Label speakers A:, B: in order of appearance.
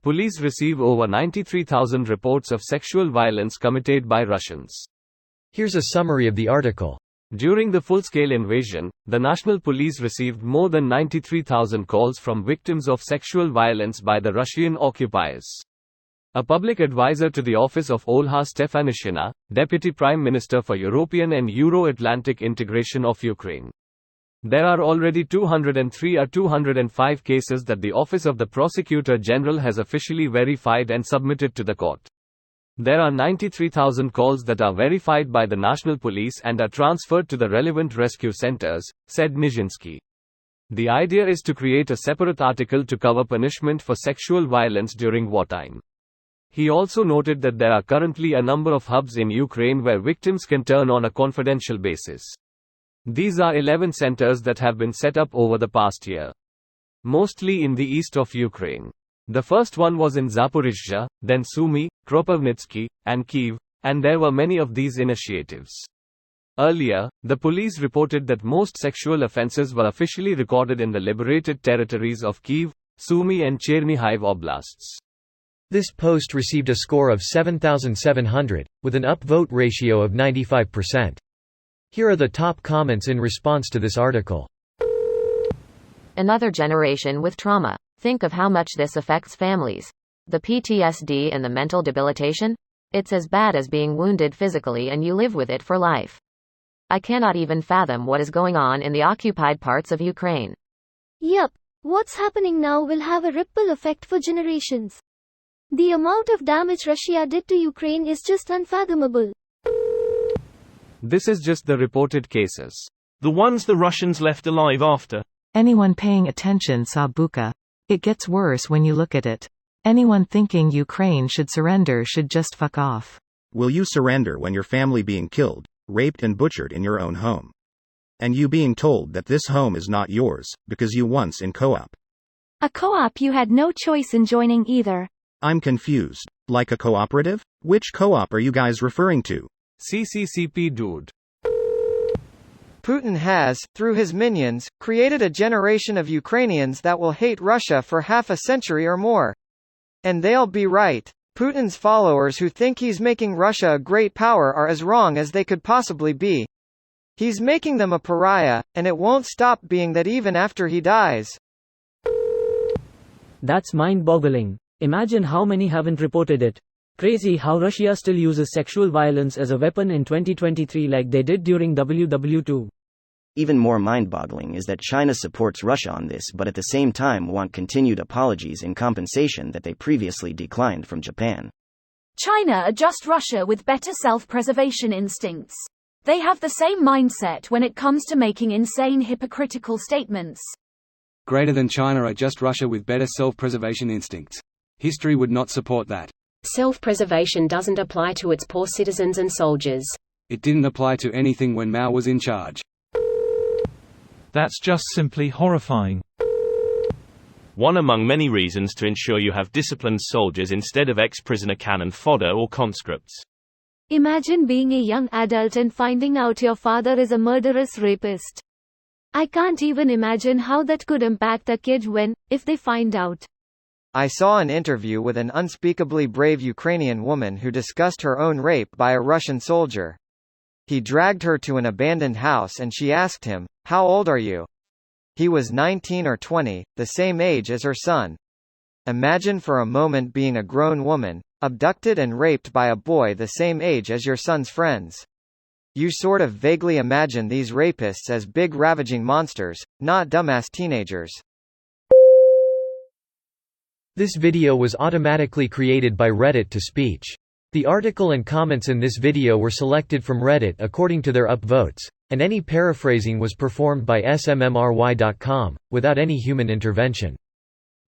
A: police receive over 93,000 reports of sexual violence committed by Russians.
B: Here's a summary of the article.
A: During the full-scale invasion, the national police received more than 93,000 calls from victims of sexual violence by the Russian occupiers. A public advisor to the office of Olha Stefanishina, Deputy Prime Minister for European and Euro-Atlantic Integration of Ukraine. There are already 203 or 205 cases that the Office of the Prosecutor General has officially verified and submitted to the court. There are 93,000 calls that are verified by the National Police and are transferred to the relevant rescue centers, said Nijinsky. The idea is to create a separate article to cover punishment for sexual violence during wartime. He also noted that there are currently a number of hubs in Ukraine where victims can turn on a confidential basis. These are 11 centers that have been set up over the past year, mostly in the east of Ukraine. The first one was in Zaporizhzhia, then Sumy, Kropivnitsky, and Kyiv, and there were many of these initiatives. Earlier, the police reported that most sexual offenses were officially recorded in the liberated territories of Kyiv, Sumy and Chernihiv oblasts.
B: This post received a score of 7,700, with an upvote ratio of 95%. Here are the top comments in response to this article.
C: Another generation with trauma. Think of how much this affects families. The PTSD and the mental debilitation? It's as bad as being wounded physically and you live with it for life. I cannot even fathom what is going on in the occupied parts of Ukraine.
D: Yup, what's happening now will have a ripple effect for generations. The amount of damage Russia did to Ukraine is just unfathomable.
A: This is just the reported cases.
E: The ones the Russians left alive after.
F: Anyone paying attention saw Bucha. It gets worse when you look at it. Anyone thinking Ukraine should surrender should just fuck off.
G: Will you surrender when your family being killed, raped and butchered in your own home? And you being told that this home is not yours, because you once in co-op.
D: A co-op you had no choice in joining either.
G: I'm confused. Like a cooperative? Which co-op are you guys referring to?
A: CCCP dude.
H: Putin has, through his minions, created a generation of Ukrainians that will hate Russia for half a century or more. And they'll be right. Putin's followers who think he's making Russia a great power are as wrong as they could possibly be. He's making them a pariah, and it won't stop being that even after he dies.
I: That's mind-boggling. Imagine how many haven't reported it. Crazy how Russia still uses sexual violence as a weapon in 2023 like they did during WW2.
J: Even more mind-boggling is that China supports Russia on this but at the same time want continued apologies and compensation that they previously declined from Japan.
K: China are just Russia with better self-preservation instincts. They have the same mindset when it comes to making insane hypocritical statements.
L: Greater than China are just Russia with better self-preservation instincts. History would not support that.
M: Self-preservation doesn't apply to its poor citizens and soldiers.
L: It didn't apply to anything when Mao was in charge.
N: That's just simply horrifying.
E: One among many reasons to ensure you have disciplined soldiers instead of ex-prisoner cannon fodder or conscripts.
D: Imagine being a young adult and finding out your father is a murderous rapist. I can't even imagine how that could impact a kid if they find out.
H: I saw an interview with an unspeakably brave Ukrainian woman who discussed her own rape by a Russian soldier. He dragged her to an abandoned house and she asked him, "How old are you?" He was 19 or 20, the same age as her son. Imagine for a moment being a grown woman, abducted and raped by a boy the same age as your son's friends. You sort of vaguely imagine these rapists as big ravaging monsters, not dumbass teenagers.
B: This video was automatically created by Reddit to speech. The article and comments in this video were selected from Reddit according to their upvotes, and any paraphrasing was performed by smmry.com, without any human intervention.